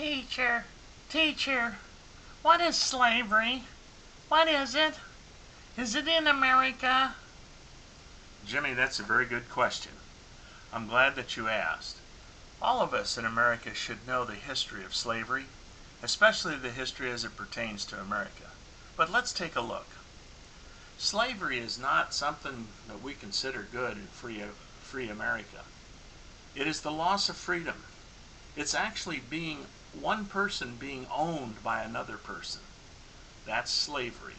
Teacher, teacher, what is slavery? What is it? Is it in America? Jimmy, that's a very good question. I'm glad that you asked. All of us in America should know the history of slavery, especially the history as it pertains to America. But let's take a look. Slavery is not something that we consider good in free America. It is the loss of freedom. It's actually being one person being owned by another person. That's slavery.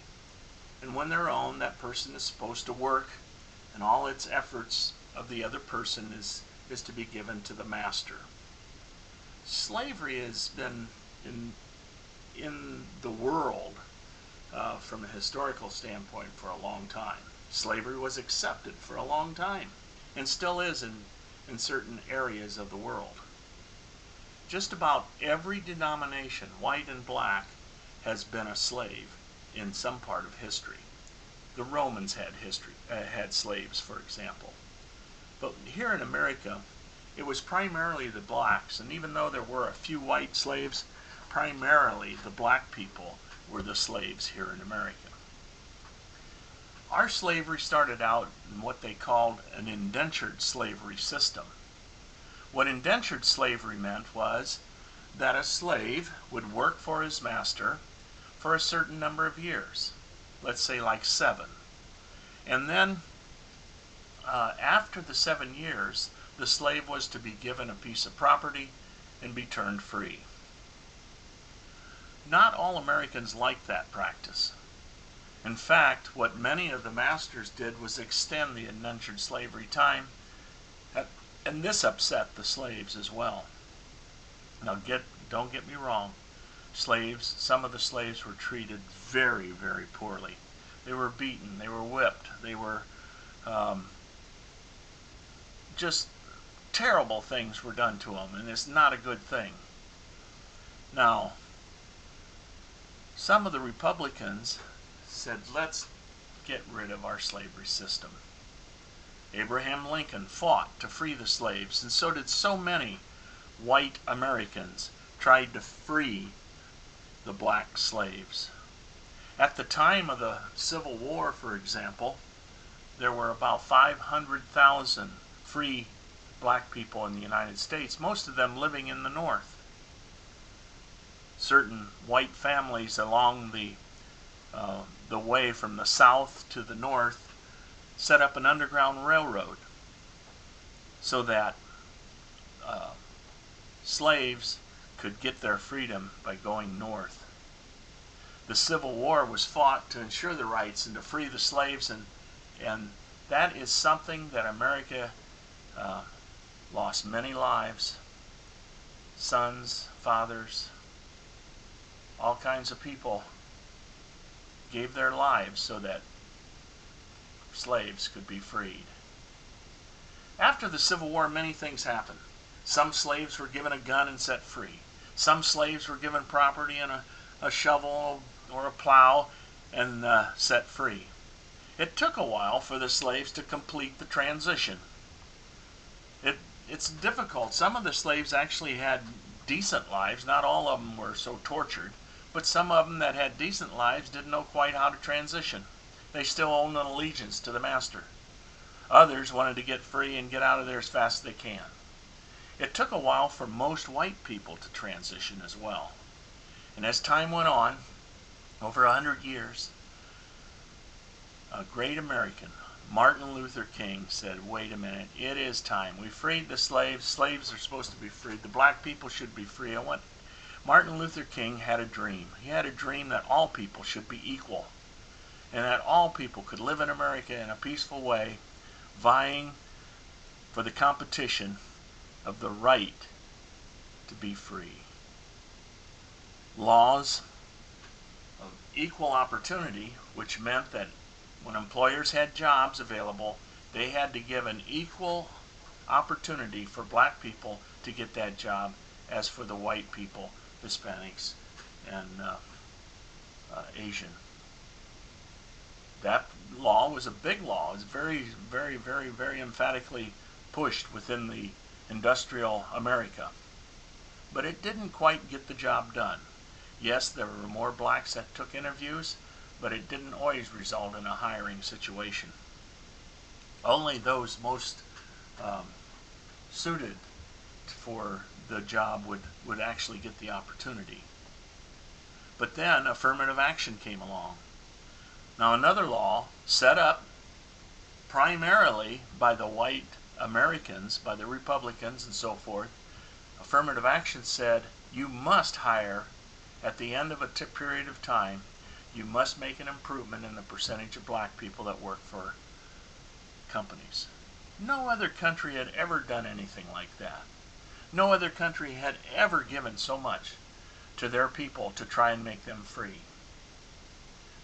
And when they're owned, that person is supposed to work, and all its efforts of the other person is to be given to the master. Slavery has been in the world from a historical standpoint for a long time. Slavery was accepted for a long time and still is in certain areas of the world. Just about every denomination, white and black, has been a slave in some part of history. The Romans had slaves, for example. But here in America, it was primarily the blacks, and even though there were a few white slaves, primarily the black people were the slaves here in America. Our slavery started out in what they called an indentured slavery system. What indentured slavery meant was that a slave would work for his master for a certain number of years, let's say like 7. And then after the 7 years, the slave was to be given a piece of property and be turned free. Not all Americans liked that practice. In fact, what many of the masters did was extend the indentured slavery time, and this upset the slaves as well. Now don't get me wrong. Some of the slaves were treated very, very poorly. They were beaten, they were whipped, they were just terrible things were done to them, and it's not a good thing. Now, some of the Republicans said, let's get rid of our slavery system. Abraham Lincoln fought to free the slaves, and so did so many white Americans tried to free the black slaves. At the time of the Civil War, for example, there were about 500,000 free black people in the United States, most of them living in the North. Certain white families along the way from the South to the North set up an underground railroad so that slaves could get their freedom by going north. The Civil War was fought to ensure the rights and to free the slaves, and that is something that America lost many lives, sons, fathers, all kinds of people gave their lives so that slaves could be freed. After the Civil War, many things happened. Some slaves were given a gun and set free. Some slaves were given property and a shovel or a plow and set free. It took a while for the slaves to complete the transition. It's difficult. Some of the slaves actually had decent lives. Not all of them were so tortured. But some of them that had decent lives didn't know quite how to transition. They still owned an allegiance to the master. Others wanted to get free and get out of there as fast as they can. It took a while for most white people to transition as well. And as time went on, over 100 years, a great American, Martin Luther King, said, wait a minute, it is time. We freed the slaves. Slaves are supposed to be freed. The black people should be free. Martin Luther King had a dream. He had a dream that all people should be equal and that all people could live in America in a peaceful way, vying for the competition of the right to be free. Laws of equal opportunity, which meant that when employers had jobs available, they had to give an equal opportunity for black people to get that job as for the white people, Hispanics, and Asian. That law was a big law. It was very, very, very, very emphatically pushed within the industrial America. but it didn't quite get the job done. Yes, there were more blacks that took interviews, but it didn't always result in a hiring situation. Only those most suited for the job would actually get the opportunity. But then affirmative action came along. Now another law set up primarily by the white Americans, by the Republicans and so forth, affirmative action said you must hire at the end of a period of time, you must make an improvement in the percentage of black people that work for companies. No other country had ever done anything like that. No other country had ever given so much to their people to try and make them free.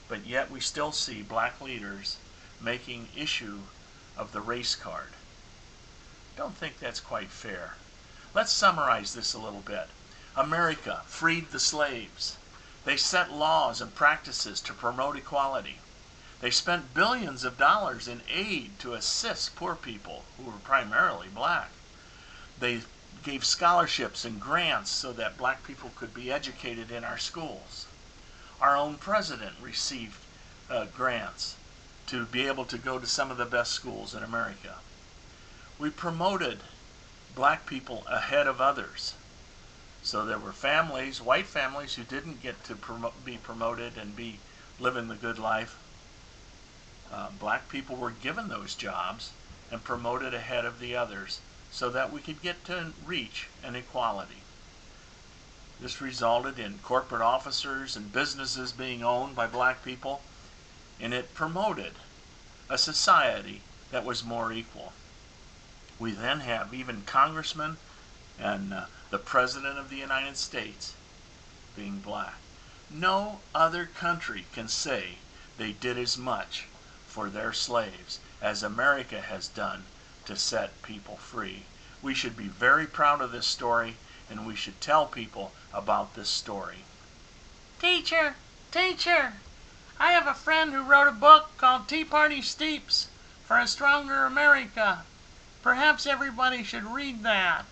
But yet we still see black leaders making issue of the race card. Don't think that's quite fair. Let's summarize this a little bit. America freed the slaves. They set laws and practices to promote equality. They spent billions of dollars in aid to assist poor people who were primarily black. They gave scholarships and grants so that black people could be educated in our schools. Our own president received grants to be able to go to some of the best schools in America. We promoted black people ahead of others. So there were families, white families, who didn't get to be promoted and be living the good life. Black people were given those jobs and promoted ahead of the others so that we could get to reach an equality. This resulted in corporate officers and businesses being owned by black people, and it promoted a society that was more equal. We then have even congressmen and the President of the United States being black. No other country can say they did as much for their slaves as America has done to set people free. We should be very proud of this story, and we should tell people about this story. Teacher, I have a friend who wrote a book called Tea Party Steeps for a Stronger America. Perhaps everybody should read that.